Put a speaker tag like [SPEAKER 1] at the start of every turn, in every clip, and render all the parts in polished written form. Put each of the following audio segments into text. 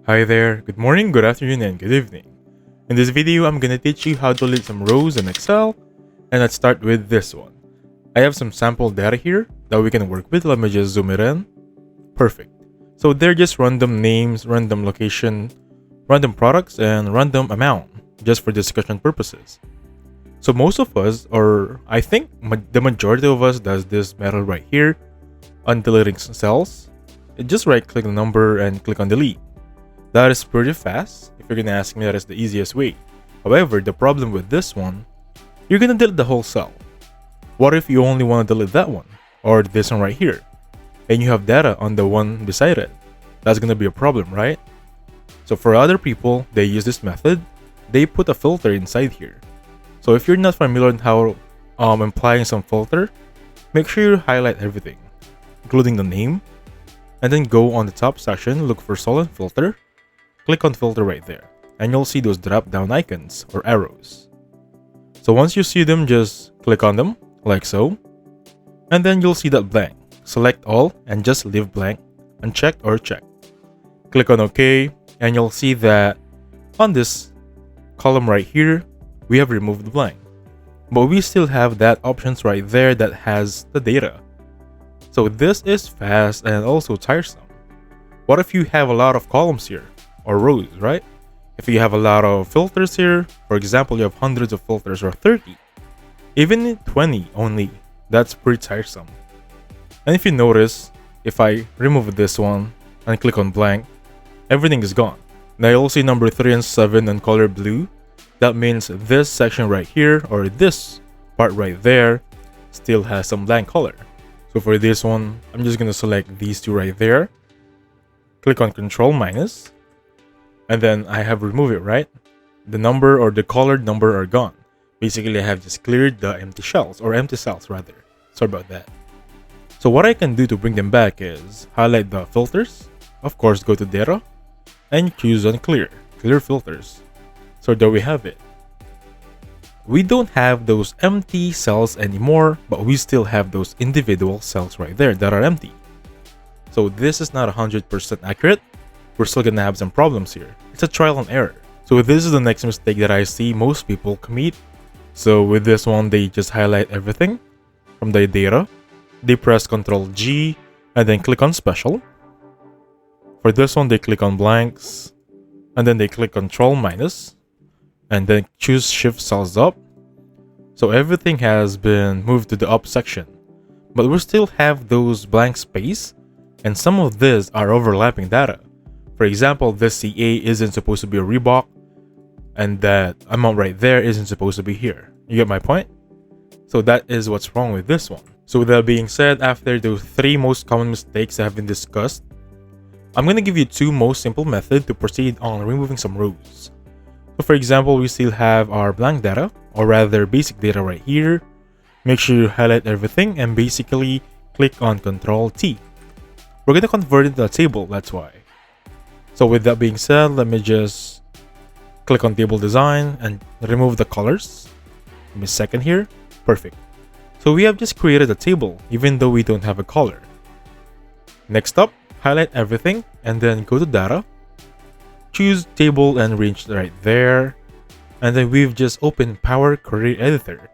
[SPEAKER 1] Hi there, good morning, good afternoon, and good evening. In this video, I'm gonna teach you how to delete some rows in Excel, and let's start with this one. I have some sample data here that we can work with. Let me just zoom it in. Perfect. So they're just random names, random location, random products, and random amount, just for discussion purposes. So most of us, or I think the majority of us does this method right here on deleting cells. Just right click the number and click on delete. That is pretty fast. If you're gonna ask me, that is the easiest way. However, the problem with this one, you're gonna delete the whole cell. What if you only want to delete that one, or this one right here, and you have data on the one beside it? That's gonna be a problem, right? So for other people, they use this method. They put a filter inside here. So if you're not familiar with how applying some filter, make sure you highlight everything, including the name, and then go on the top section, look for solid filter. Click on filter right there, and you'll see those drop down icons or arrows. So once you see them, just click on them like so, and then you'll see that blank. Select all and just leave blank, unchecked or checked. Click on OK, and you'll see that on this column right here, we have removed the blank, but we still have that options right there that has the data. So this is fast and also tiresome. What if you have a lot of columns here? Or rows, right? If you have a lot of filters here, for example, you have hundreds of filters or 30, even 20 only, that's pretty tiresome. And if you notice, if I remove this one and click on blank, everything is gone. Now you'll see number 3 and 7 in color blue. That means this section right here, or this part right there, still has some blank color. So for this one, I'm just gonna select these two right there. Click on Control minus. And then I have removed it, right? The number or the colored number are gone. Basically, I have just cleared the empty shells, or empty cells rather. Sorry about that. So what I can do to bring them back is highlight the filters. Of course, go to data and choose on clear filters. So there we have it. We don't have those empty cells anymore, but we still have those individual cells right there that are empty. So this is not 100% accurate. We're still gonna have some problems here. It's a trial and error. So this is the next mistake that I see most people commit. So with this one, they just highlight everything from the data. They press Ctrl G and then click on special. For this one, they click on blanks and then they click Ctrl minus and then choose shift cells up. So everything has been moved to the up section, but we still have those blank space, and some of these are overlapping data. For example, this CA isn't supposed to be a Reebok, and that amount right there isn't supposed to be here. You get my point? So that is what's wrong with this one. So with that being said, after the 3 most common mistakes that have been discussed, I'm going to give you 2 most simple methods to proceed on removing some rows. So for example, we still have our blank data, or rather basic data right here. Make sure you highlight everything and basically click on Ctrl T. We're going to convert it to a table, that's why. So with that being said, let me just click on table design and remove the colors. Give me a second here. Perfect. So we have just created a table even though we don't have a color. Next up, highlight everything and then go to data. Choose table and range right there. And then we've just opened Power Query Editor.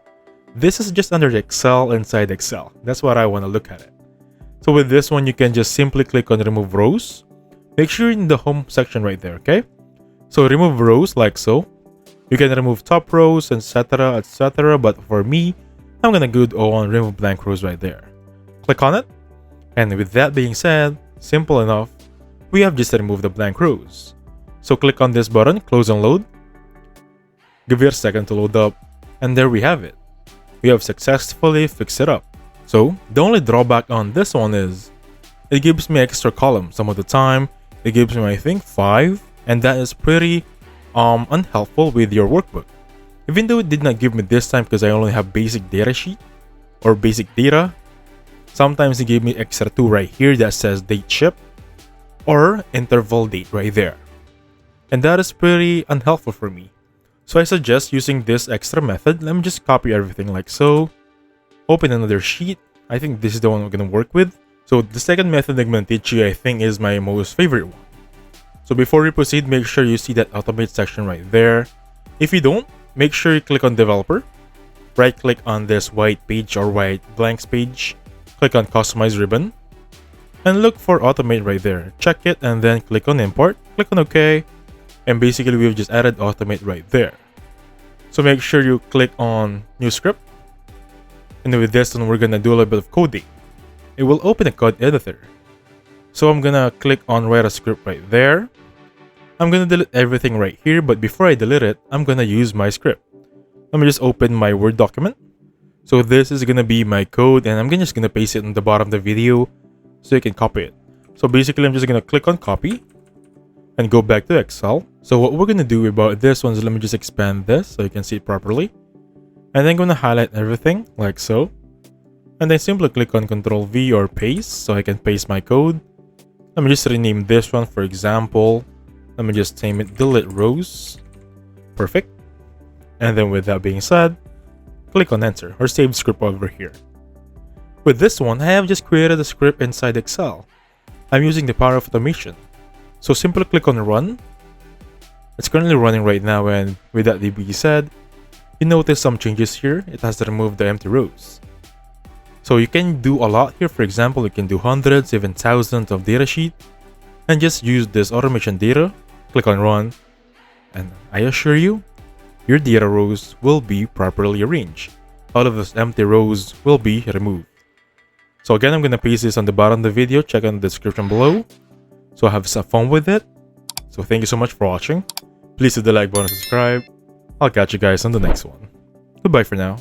[SPEAKER 1] This is just under the Excel inside Excel. That's what I want to look at it. So with this one, you can just simply click on remove rows. Make sure you're in the home section right there, okay? So remove rows like so. You can remove top rows, etc, etc. But for me, I'm gonna go on remove blank rows right there. Click on it. And with that being said, simple enough, we have just removed the blank rows. So click on this button, close and load. Give it a second to load up. And there we have it. We have successfully fixed it up. So the only drawback on this one is it gives me extra columns some of the time. It gives me, I think, 5, and that is pretty unhelpful with your workbook. Even though it did not give me this time because I only have basic data sheet or basic data, sometimes it gave me extra 2 right here that says date ship or interval date right there. And that is pretty unhelpful for me. So I suggest using this extra method. Let me just copy everything like so. Open another sheet. I think this is the one we're going to work with. So the second method I'm going to teach you, I think, is my most favorite one. So before we proceed, make sure you see that automate section right there. If you don't, make sure you click on developer, right click on this white page or white blanks page, click on customize ribbon, and look for automate right there. Check it and then click on import, click on OK, and basically we've just added automate right there. So make sure you click on new script, and with this one we're gonna do a little bit of coding. It will open a code editor. So I'm gonna click on write a script right there. I'm gonna delete everything right here, but before I delete it, I'm gonna use my script. Let me just open my Word document. So this is gonna be my code, and I'm just gonna paste it on the bottom of the video so you can copy it. So basically I'm just gonna click on copy and go back to Excel. So what we're gonna do about this one is, let me just expand this so you can see it properly. And then I'm gonna highlight everything like so. And then simply click on Ctrl V or paste so I can paste my code. Let me just rename this one, for example. Let me just name it delete rows. Perfect. And then with that being said, click on enter or save script over here. With this one, I have just created a script inside Excel. I'm using the power of automation. So simply click on run. It's currently running right now, and with that being said, you notice some changes here. It has removed the empty rows. So you can do a lot here. For example, you can do hundreds, even thousands of data sheet, and just use this automation data. Click on run, and I assure you, your data rows will be properly arranged. All of those empty rows will be removed. So again, I'm gonna paste this on the bottom of the video. Check on the description below. So have some fun with it. So thank you so much for watching. Please hit the like button and subscribe. I'll catch you guys on the next one. Goodbye for now.